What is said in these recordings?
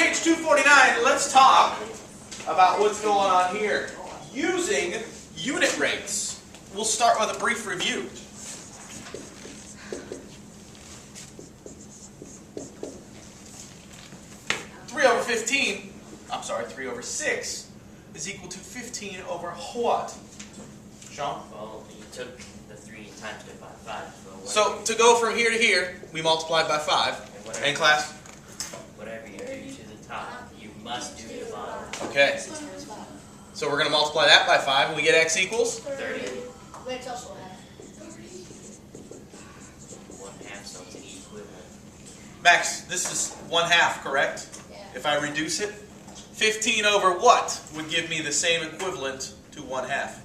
page 249, let's talk about what's going on here. Using unit rates. We'll start with a brief review. Three over 6 is equal to 15 over what? Sean? Well, you took the 3 and times it by 5. So to go from here to here, we multiplied by 5. In class? Whatever you do to the top, you must do to the bottom. Okay. So we're going to multiply that by 5, and we get x equals? 30. But it's also half. 1/2, so it's an equivalent. Max, this is 1/2, correct? Yeah. If I reduce it, 15 over what would give me the same equivalent to 1/2?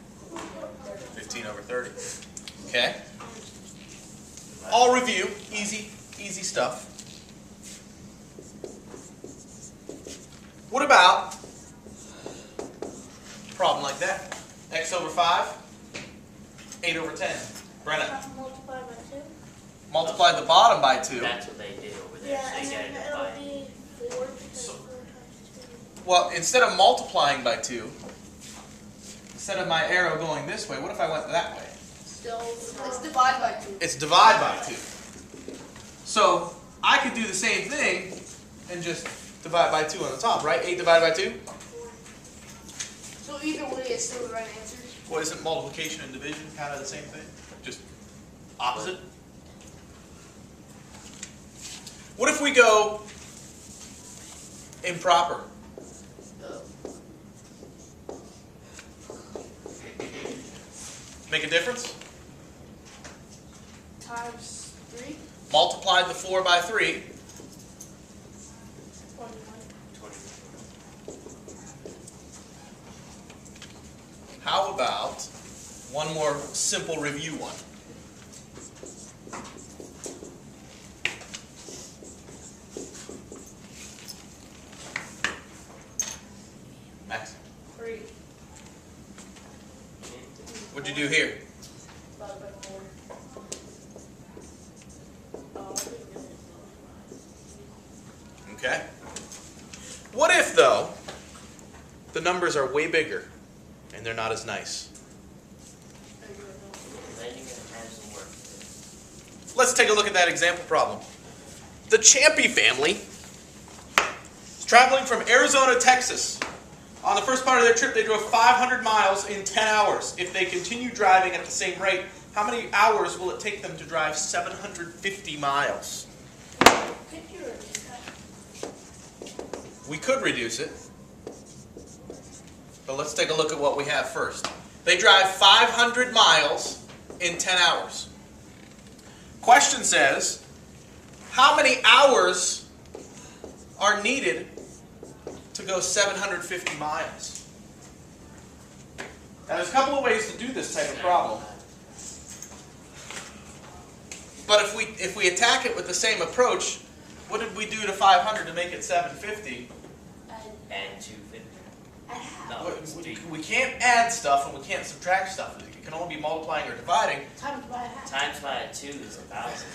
15 over 30. Okay? All review. Easy stuff. What about a problem like that? X over 5, 8 over 10. Brenna, Multiply by 2. multiply the bottom by 2. That's what they did over there. Yeah, So and they then got it it'll by. be 4 because So- 4 times 2. Well, instead of multiplying by 2, instead of my arrow going this way, what if I went that way? Still, it's divide by 2. It's divide by 2. So I could do the same thing and just divide by 2 on the top, right? 8 divided by 2? So either way, it's still the right answer. Well, isn't multiplication and division kind of the same thing? Just opposite? What if we go improper? Make a difference? Times 3. Multiplied the 4 by 3. 21. How about one more simple review one? Max, 3. what'd you do here? Divided by 4. Okay. What if, though, the numbers are way bigger and they're not as nice? Then you're going to have some work. Let's take a look at that example problem. The Champy family is traveling from Arizona to Texas. On the first part of their trip, they drove 500 miles in 10 hours. If they continue driving at the same rate, how many hours will it take them to drive 750 miles? Could you repeat that? We could reduce it, but let's take a look at what we have first. They drive 500 miles in 10 hours. Question says, how many hours are needed to go 750 miles? Now, there's a couple of ways to do this type of problem. But if we attack it with the same approach, what did we do to 500 to make it 750? And 250. No, it's We can't add stuff and we can't subtract stuff. It can only be multiplying or dividing. Times by a half. times by 2 is 1,000.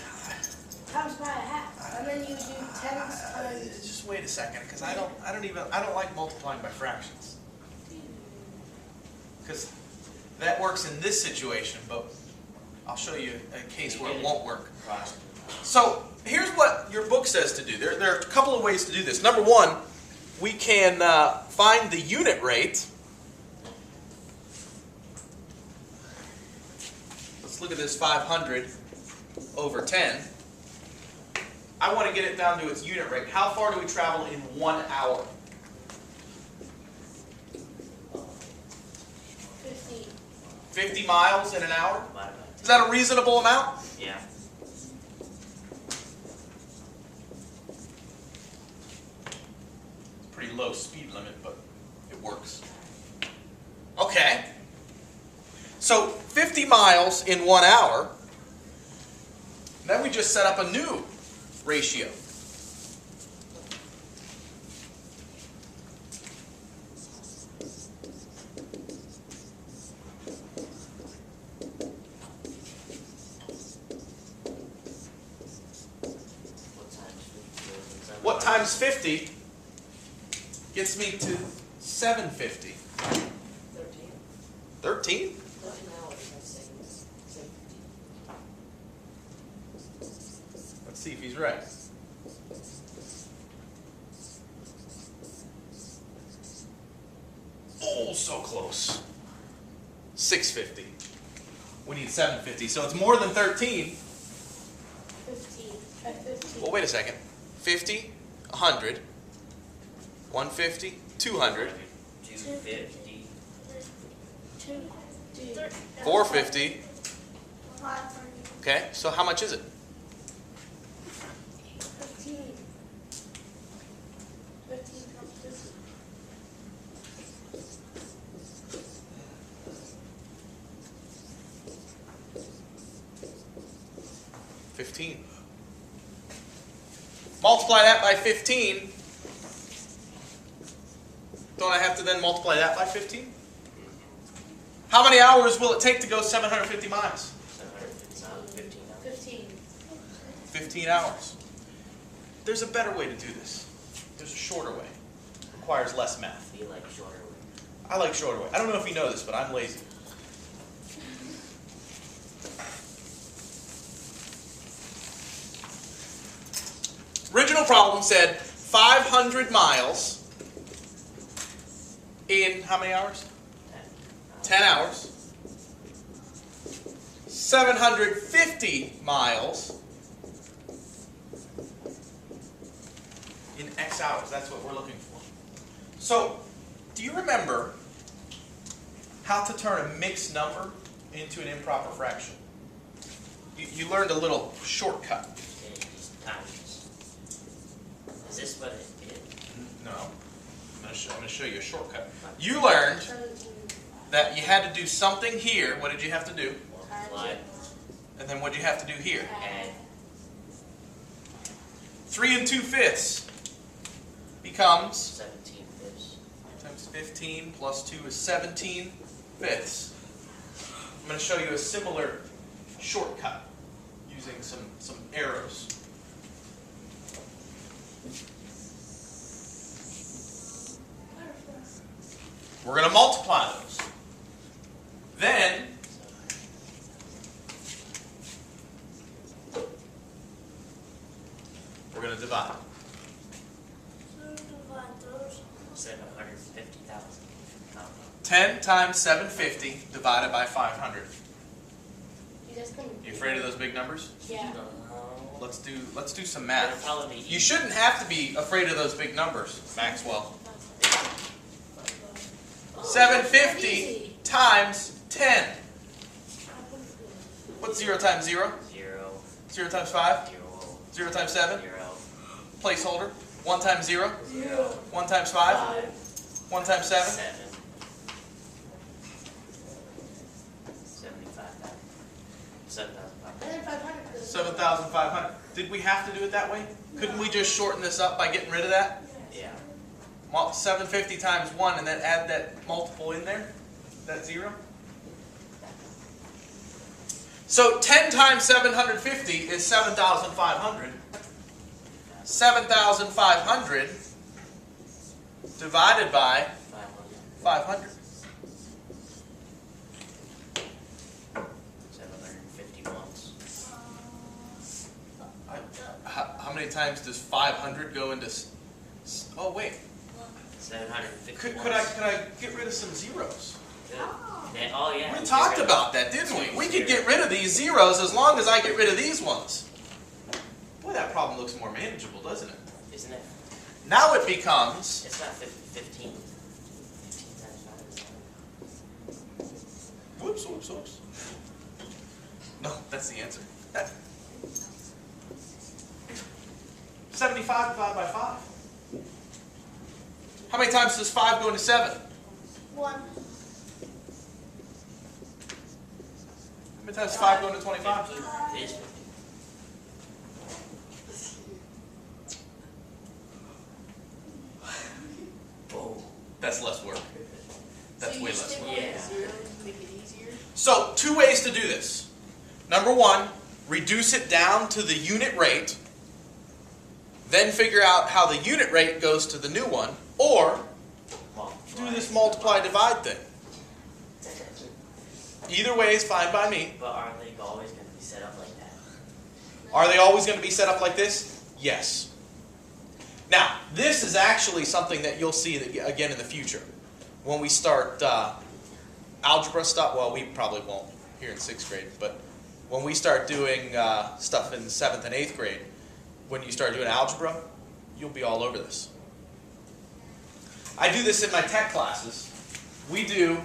Times by a half. And then you do 10 times. Just wait a second, because I don't like multiplying by fractions. Because that works in this situation, but I'll show you a case where it won't work. So here's what your book says to do. There are a couple of ways to do this. Number one, we can find the unit rate. Let's look at this 500 over 10. I want to get it down to its unit rate. How far do we travel in 1 hour? 50. 50 miles in an hour? Divided by Is that a reasonable amount? 2. Yeah. Pretty low speed limit, but it works. Okay. So 50 miles in 1 hour. Then we just set up a new ratio. What times 50? gets me to 750. 13? Let's see if he's right. Oh, so close. 650. We need 750. So it's more than 13. 15. Well, wait a second. 50, 100, 150, 200, 250. 450. 500. Okay, so how much is it? 15. 15 times 50. $15. Multiply that by 15. Don't I have to then multiply that by 15? How many hours will it take to go 750 miles? 15 hours. 15. 15 hours. There's a better way to do this. There's a shorter way. It requires less math. You like shorter way. I like shorter way. I don't know if you know this, but I'm lazy. Original problem said 500 miles in how many hours? 10 hours. 750 miles in X hours. That's what we're looking for. So, do you remember how to turn a mixed number into an improper fraction? You learned a little shortcut. Times. Is this what it did? No. I'm going to show you a shortcut. You learned 17. that you had to do something here. What did you have to do? Multiply. And then what did you have to do here? Add. 3 2/5 becomes 17 fifths. times 15 plus 2 is 17 fifths. I'm going to show you a similar shortcut using some arrows. We're going to multiply those. Then we're going to divide. 750,000. 10 times 750 divided by 500. You guys can. You afraid of those big numbers? Yeah. Let's do some It'll math. probably be You shouldn't have to be afraid of those big numbers, Maxwell. 750 Easy. times 10. What's 0 times 0? 0, 0 times 5? 0, 0 times 7? 0, Placeholder. 1 times 0? 0. 1 times 5? 5. 1 times 7? 7. 75,000. 7,500. And then 500. 7,500. Did we have to do it that way? Couldn't we just shorten this up by getting rid of that? Yeah. 750 times 1 and then add that multiple in there? That 0? So 10 times 750 is 7,500. 7,500 divided by 500. 500. 750 once. How many times does 500 go into... Oh, wait. 750 Could once. I get rid of some zeros? Good. Then, oh yeah. We talked about that, didn't we? We could get rid of these zeros as long as I get rid of these ones. Boy, that problem looks more manageable, doesn't it? Isn't it? Now it becomes... It's not 15. 15 times 5 is 7. Whoops. No, that's the answer. 75 divided by 5. How many times does 5 go into 7? 1. How many times does 5 go into 25? 15 is 50. Oh. That's less work. That's way less work. Yeah. So, 2 ways to do this. Number 1, reduce it down to the unit rate, then figure out how the unit rate goes to the new one. or Multiply. do this multiply divide thing. Either way is fine by me. But aren't they always going to be set up like that? Are they always going to be set up like this? Yes. Now, this is actually something that you'll see again in the future. When we start algebra stuff, well, we probably won't here in 6th grade, but when we start doing stuff in 7th and 8th grade, when you start doing algebra, you'll be all over this. I do this in my tech classes. We do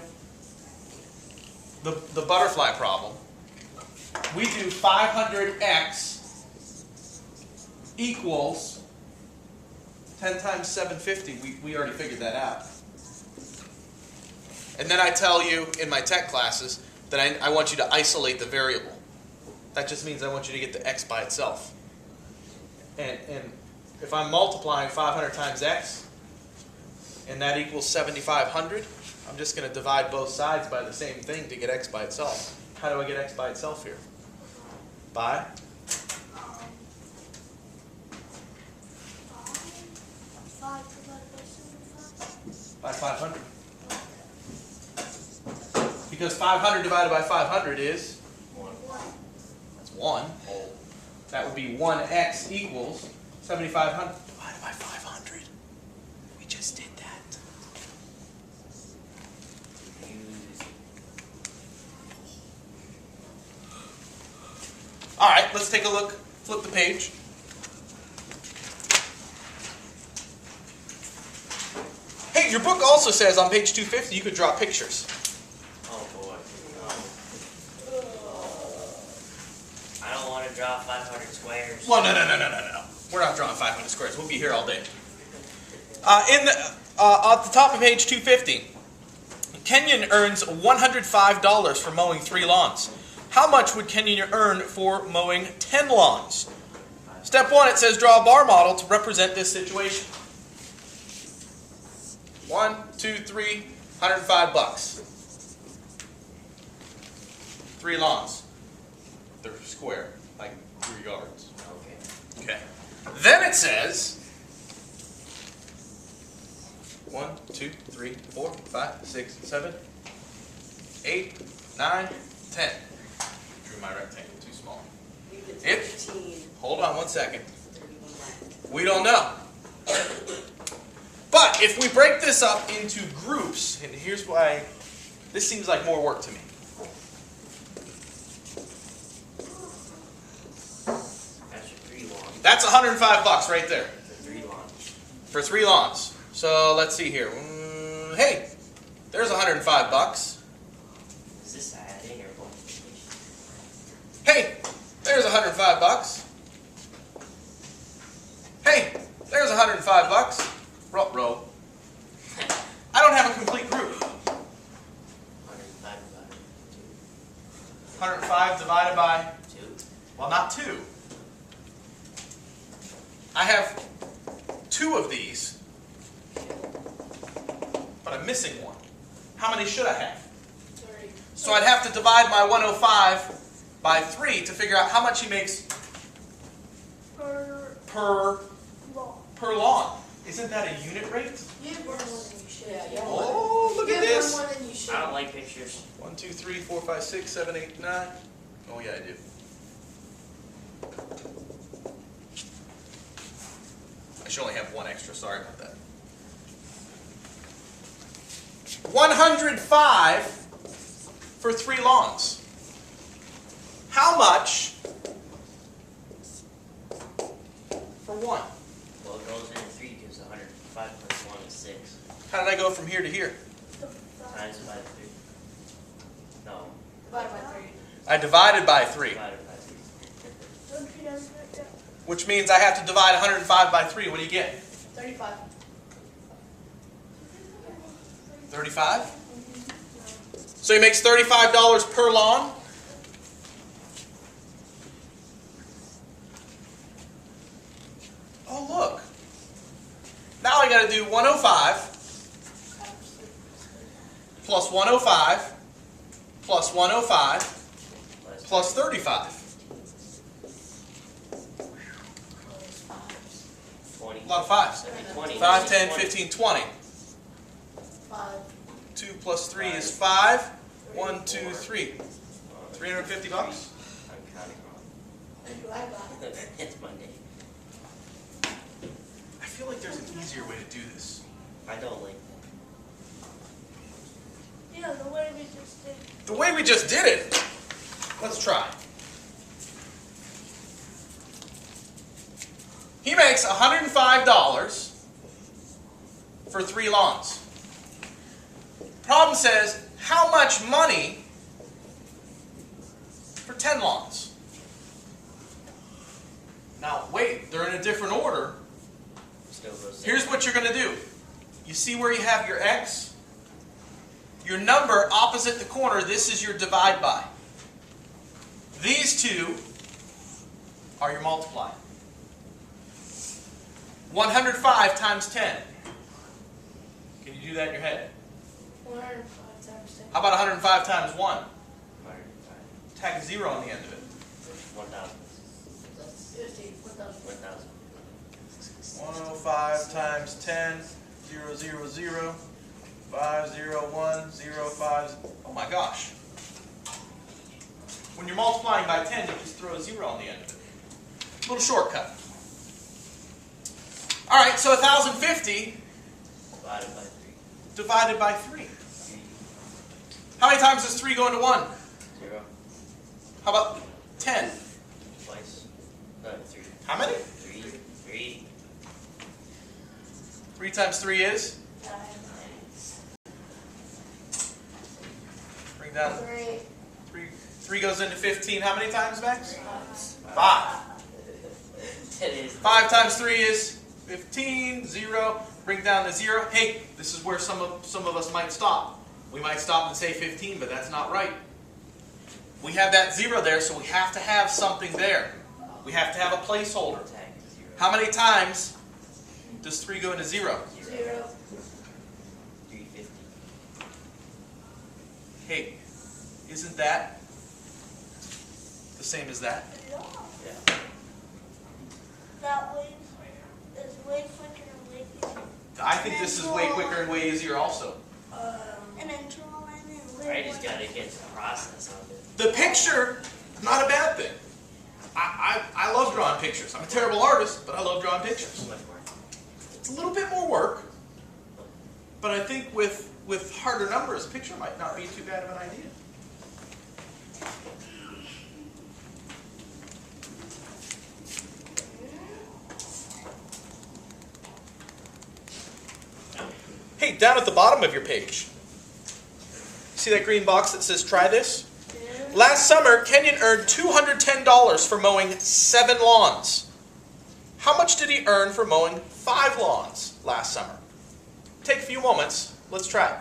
the butterfly problem. We do 500x equals 10 times 750. We already figured that out. And then I tell you in my tech classes that I want you to isolate the variable. That just means I want you to get the x by itself. And if I'm multiplying 500 times x, and that equals 7,500, I'm just going to divide both sides by the same thing to get x by itself. How do I get x by itself here? By? By 500. Because 500 divided by 500 is? 1. That's 1. That would be 1x equals 7,500 divided by 500. We just did that. All right, let's take a look. Flip the page. Hey, your book also says on page 250 you could draw pictures. Oh boy. I don't want to draw 500 squares. Well, no. We're not drawing 500 squares. We'll be here all day. At the top of page 250, Kenyon earns $105 for mowing 3 lawns. How much would Kenyon earn for mowing 10 lawns? Step 1, it says draw a bar model to represent this situation. 1, 2, 3, $105. 3 lawns. They're square, like 3 yards. Okay. Then it says 1, 2, 3, 4, 5, 6, 7, 8, 9, 10. Drew my rectangle too small. Hold on 1 second. We don't know. But if we break this up into groups, and here's why this seems like more work to me. That's your 3 lawns. That's $105 right there. For 3 lawns. For 3 lawns. So let's see here. Hey, there's $105. Is this adding or multiplication? Hey, there's $105. Hey, there's $105. Row. I don't have a complete group. 105 divided by 2. well, not 2. I have 2 of these, but I'm missing 1. How many should I have? 3. So I'd have to divide my 105 by 3 to figure out how much he makes per lawn. Isn't that a unit rate? You have more than you should. Yeah, Oh, look at this. You have more than you should. I don't like pictures. 1, 2, 3, 4, 5, 6, 7, 8, 9. Oh yeah, I do. I should only have 1 extra. Sorry about that. 105 for 3 lawns. How much for 1? Well, it goes in 3 because 105 plus 1 is 6. How did I go from here to here? Times by 3. No. Divided by 3. I divided by 3, Divided by 3. which means I have to divide 105 by 3. What do you get? 35. 35? So he makes $35 per lawn? Oh, look. Now I got to do 105 plus 105 plus 105 plus 35. 20. A lot of fives. 20. 5, 10, 15, 20. 5. 2 plus 3 is 5. 1, 2, 3. 350 bucks? I'm counting wrong. What do I got? It's Monday. I feel like there's an easier way to do this. I don't like that. Yeah, the way we just did. The way we just did it. Let's try. He makes $105 for 3 lawns. Problem says, how much money for 10 lawns? Now, wait, they're in a different order. Still goes Here's what you're going to do. You see where you have your X? Your number opposite the corner, this is your divide by. These two are your multiply. 105 times 10. Can you do that in your head? 105 times 10. How about 105 times 1? 105. Tack a 0 on the end of it. 1,000. That's 50. 1,000. 1,000. 105 times 10, 0, 0, 0, 5, 0, 1, 0, 5. Oh my gosh. When you're multiplying by 10, you just throw a 0 on the end of it. Little shortcut. All right, so 1,050 Divided by 3. divided by 3. How many times does 3 go into 1? 0. How about 10? Twice. 3. How many? 3. 3. 3 times 3 is? 9. Bring down 3. 3 goes into 15. How many times, Max? 5. It is. 5 times 3 is 15. 0. Bring down the 0. Hey, this is where some of us might stop. We might stop and say 15, but that's not right. We have that 0 there, so we have to have something there. We have to have a placeholder. Tag is 0. How many times does 3 go into 0? 0. 350. Hey, isn't that the same as that? Yeah. That way is way quicker and way easier. I think this is way quicker and way easier also. And then draw in and I just gotta get the process of it. The picture, not a bad thing. I love drawing pictures. I'm a terrible artist, but I love drawing pictures. So much more. It's a little bit more work, but I think with harder numbers, a picture might not be too bad of an idea. Hey, down at the bottom of your page, see that green box that says try this? Last summer, Kenyon earned $210 for mowing 7 lawns. How much did he earn for mowing 5 lawns last summer? Take a few moments. Let's try it.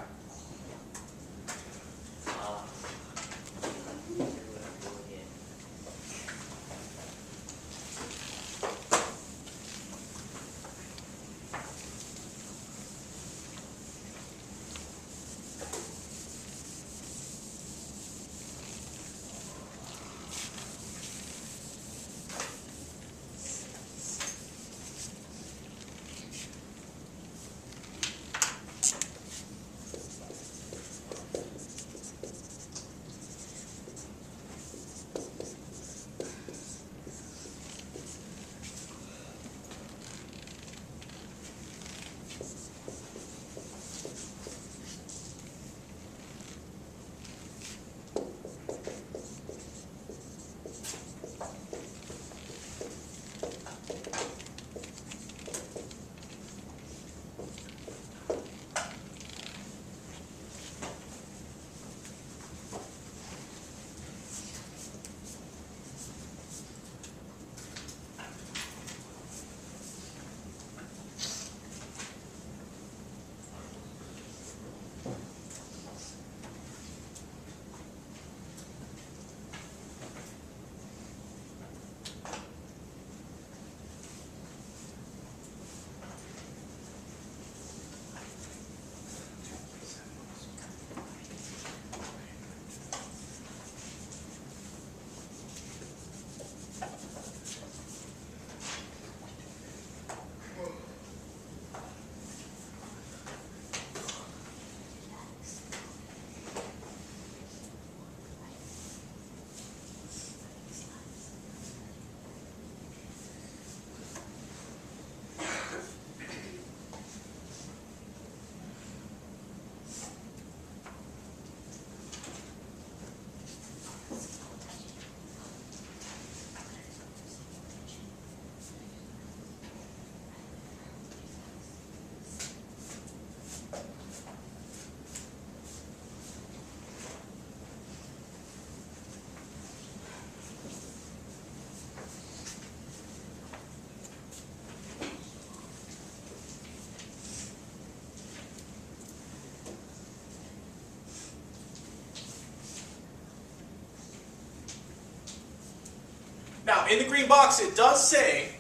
Now, in the green box, it does say,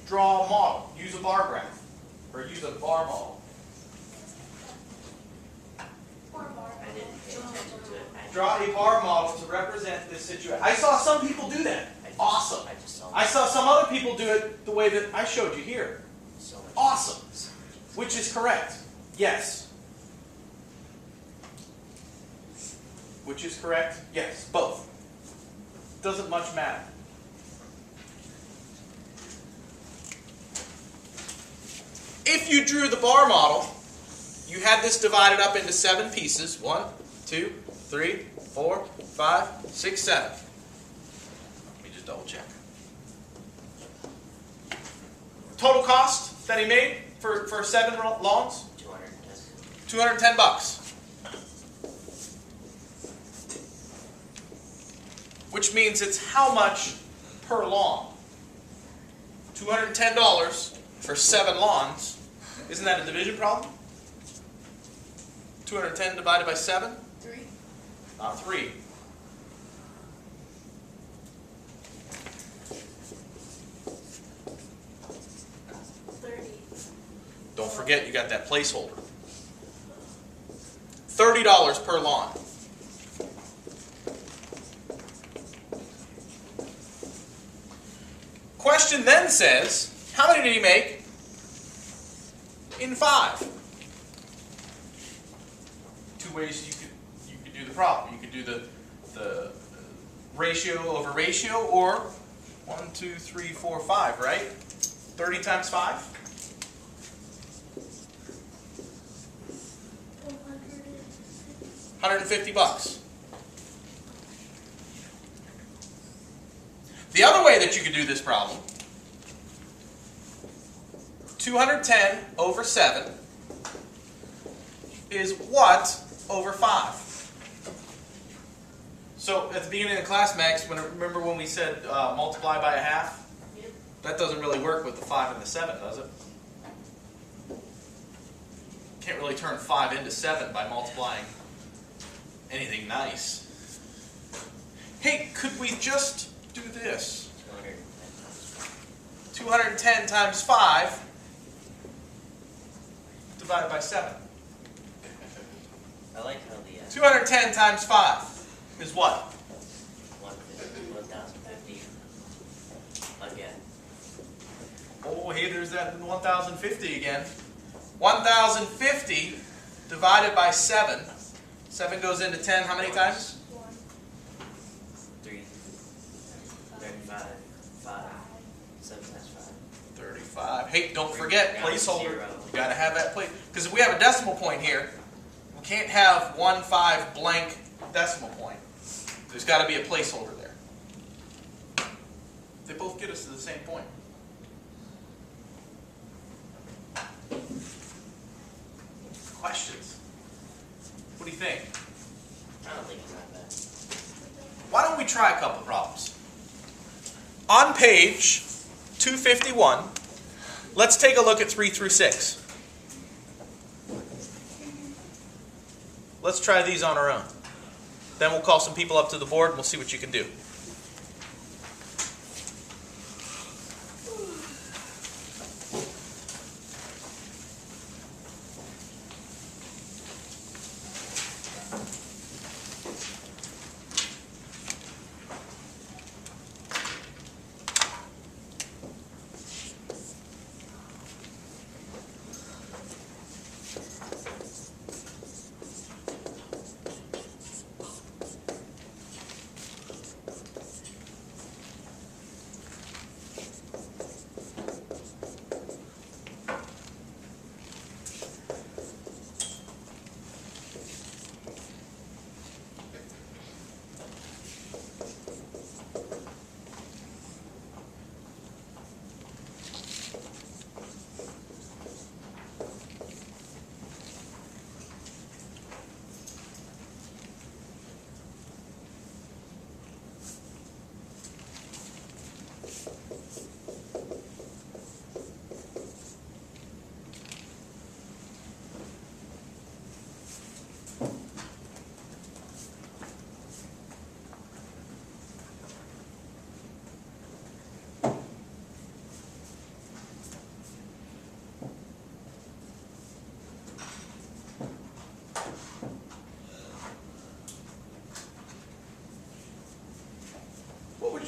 draw a model, use a bar graph, or use a bar model. I didn't pay attention to it. Draw a bar model to represent this situation. I saw some people do that. Awesome. I just saw I saw some other people do it the way that I showed you here. so much. Awesome. Which is correct? Yes. Which is correct? Yes, both. Doesn't much matter. If you drew the bar model, you had this divided up into 7 pieces. 1, 2, 3, 4, 5, 6, 7. Let me just double check. Total cost that he made for 7 lawns? 210. $210. Which means it's how much per lawn? $210 for 7 lawns. Isn't that a division problem? 210 divided by 7? 3. 3. Don't forget you got that placeholder. $30 per lawn. Question then says, how many did he make in 5? 2 ways you could do the problem. You could do the ratio over ratio, or 1, 2, 3, 4, 5, right? 30 times 5? 150 bucks. The other way that you could do this problem, 210 over 7 is what over 5? So at the beginning of the class, Max, remember when we said multiply by a half? Yep. That doesn't really work with the 5 and the 7, does it? Can't really turn 5 into 7 by multiplying anything nice. Hey, could we just do this? 210 times 5 divided by 7. I like how the 210 times 5 is what? 1,050 again. Oh, hey, there's that 1,050 again. 1,050 divided by 7. 7 goes into 10 how many times? 3, 35, 5, 7 times 5. 35. Hey, don't forget, Down to placeholder. 0. You got to have that place. Because if we have a decimal point here, we can't have 1, 5 blank decimal point. There's got to be a placeholder there. They both get us to the same point. Questions? What do you think? I don't think it's that bad. Why don't we try a couple problems? On page 251, let's take a look at 3 through 6. Let's try these on our own. Then we'll call some people up to the board and we'll see what you can do.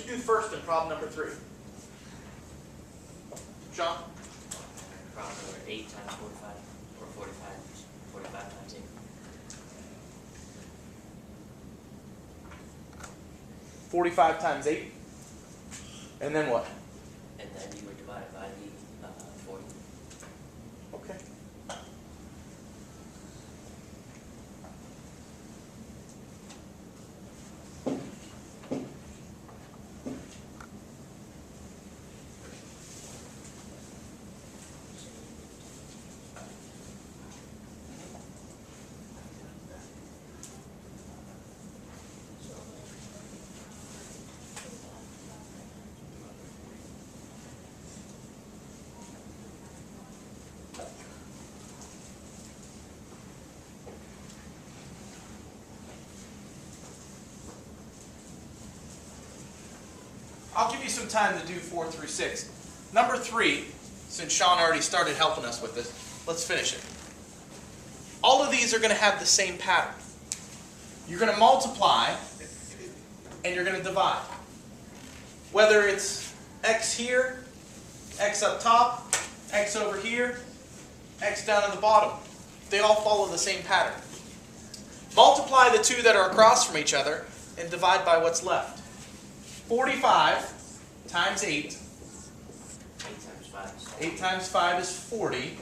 do first in problem number 3? Sean? Problem number 8 times 45, or 45 times 8. 45 times 8. And then what? And then you would divide it by the 40. Okay. I'll give you some time to do 4 through 6. Number 3, since Sean already started helping us with this, let's finish it. All of these are going to have the same pattern. You're going to multiply and you're going to divide. Whether it's x here, x up top, x over here, x down at the bottom. They all follow the same pattern. Multiply the two that are across from each other and divide by what's left. 45 times 8. 8 times 5 is 8 times 5 is 40.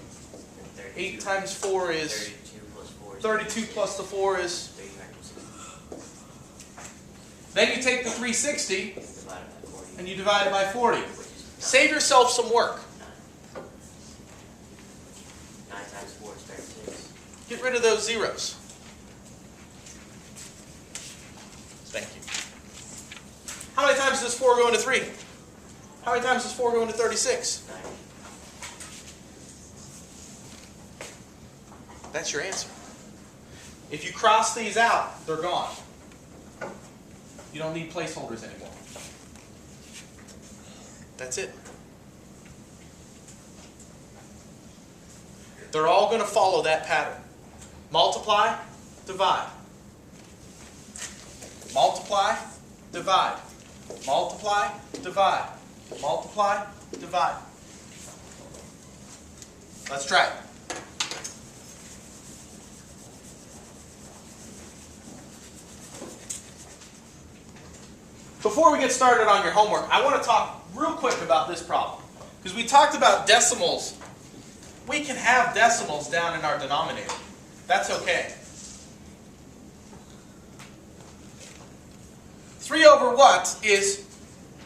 8 times 4 is 32 plus 4 is 32 plus the 4 is. 360. Then you take the 360 Divided by 40. and you divide it by 40. Which is 9. Save yourself some work. 9 times 4 is 36. Get rid of those zeros. Thank you. How many times does 4 go into 3? How many times does 4 go into 36? 9. That's your answer. If you cross these out, they're gone. You don't need placeholders anymore. That's it. They're all going to follow that pattern. Multiply, divide. Multiply, divide. Multiply, divide. Multiply, divide. Let's try it. Before we get started on your homework, I want to talk real quick about this problem. Because we talked about decimals. We can have decimals down in our denominator. That's okay. 3 over what is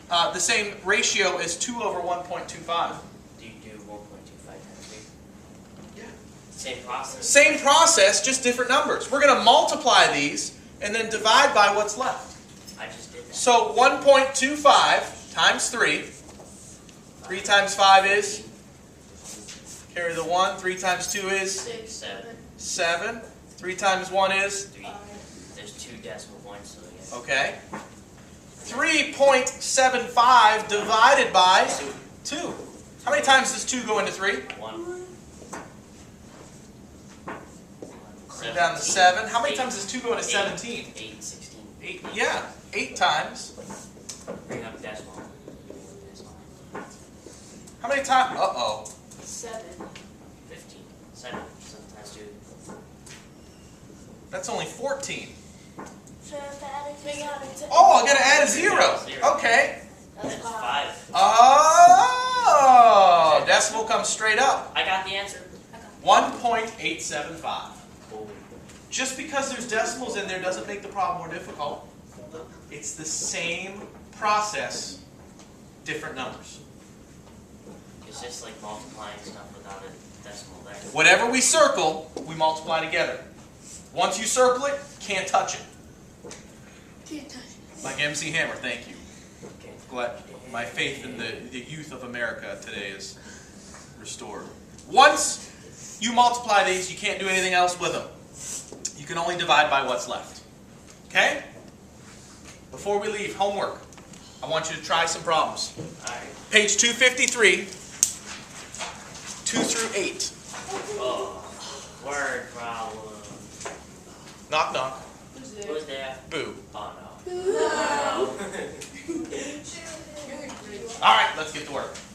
the same ratio as 2 over 1.25? Do you do 1.25 times 3? Yeah. Same process. Same process, just different numbers. We're going to multiply these and then divide by what's left. I just did that. So 1.25 times 3. 3 times 5 is? Carry the 1. 3 times 2 is? 6, 7. 7. 3 times 1 is? 3. There's 2 decimal points, so yeah. Okay. 3.75 divided by 2. How many times does 2 go into 3? 1. Bring down to 7. How many times does 2 go into 17? 8, 16. 8. Yeah. 8 times. Bring up decimal. How many times? Uh-oh. 7. 15. 7. Sometimes 2. That's only 14. So I have to add a 0. Oh, I gotta add a 0. Okay. That's 5. Oh, decimal comes straight up. I got the answer. 1.875. Cool. Just because there's decimals in there doesn't make the problem more difficult. It's the same process, different numbers. It's just like multiplying stuff without a decimal there. Whatever we circle, we multiply together. Once you circle it, can't touch it. Like MC Hammer, thank you. Okay. Glad my faith in the youth of America today is restored. Once you multiply these, you can't do anything else with them. You can only divide by what's left. Okay? Before we leave, homework. I want you to try some problems. Alright. Page 253, 2 through 8. Oh. Word problem. Knock, knock. Who's there? Boo. Oh no. No. No. let's get to work.